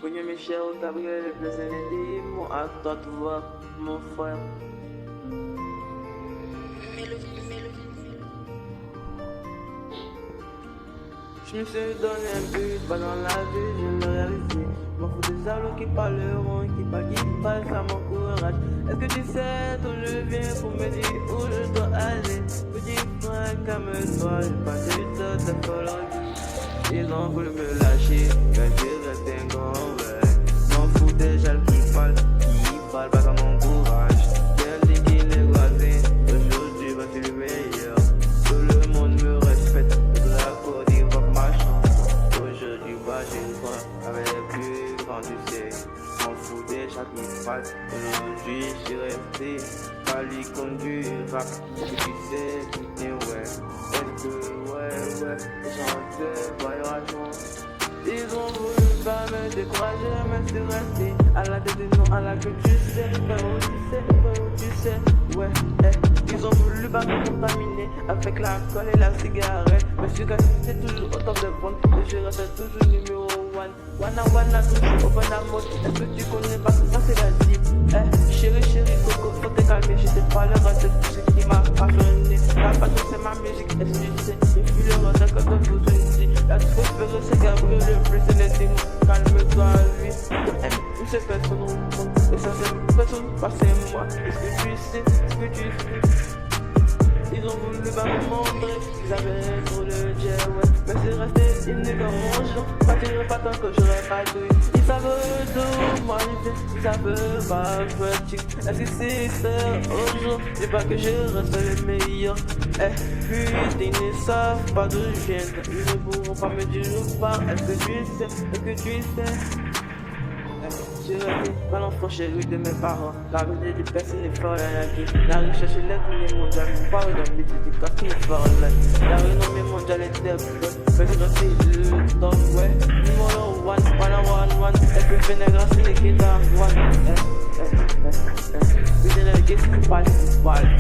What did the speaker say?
Connu mes chers au tablier, le plaisir des mots à toi de voir mon frère. Je me suis donné un but, pas dans la vie, je l'ai réalisé. M'en fous des salauds qui parleront, qui parlent, ça m'encourage. Est-ce que tu sais d'où je viens pour me dire où je dois aller? Petit frère, calme-toi, j'ai passé du temps de folie. Ils ont voulu me lâcher, mais j'ai resté un grand ouais. M'en fous des gens qui parlent pas ça m'encourage. J'ai dit qu'il est rasé, aujourd'hui va c'est le meilleur. Tout le monde me respecte, toute la Côte d'Ivoire ma chance. Aujourd'hui bah j'ai droit avec les plus grands tu sais. M'en fous des gens qui parlent, aujourd'hui j'suis resté. Pali comme du rap, et tu sais, putain ouais. Est-ce que ouais, les gens de voyagement. Ils ont voulu pas me décourager, mais c'est resté à la tête des noms, à la que tu sais, tu sais, ouais, Ils ont voulu pas me contaminer avec l'alcool et la cigarette. Mais je suis c'est toujours au top de vente, et je reste toujours numéro 1. Wana, toujours open à mode. Est-ce que tu connais pas tout ça, c'est la vie? Chérie, coco, faut te calmer, je te parlerai de tout ce qui m'a passionné. La passion, c'est ma musique, est-ce que tu sais? Et puis le reste, quand on vous dit, la préférée, c'est Gabriel, le plus c'est les démons. Calme-toi, lui. Une seule personne au monde, et ça, c'est personne, pas c'est moi. Est-ce que tu sais? Ils ont voulu pas me montrer qu'ils avaient trop de dieu, ouais. Mais c'est resté une comme mon genre. Partirai pas tant que j'aurais pas doué. Ils savent d'où moi je viens, ils savent pas petit. Est-ce que c'est ça aujourd'hui? Dis pas que je reste le meilleur. Putain, ils ne savent pas d'où je viens. Ils ne pourront pas me dire où part. Est-ce que tu sais? J'ai resté pas l'enfant chéri de mes parents. La vie des personnes est folle à la vie. La recherche est les mondiale. Mon père dans les dédicaces qui est folle. La renommée mondiale est très bonne. Mais je reste le top, ouais. Numéro 1. Et puis Vénégra, c'est les guitares, one. Puis les gars qui parlent.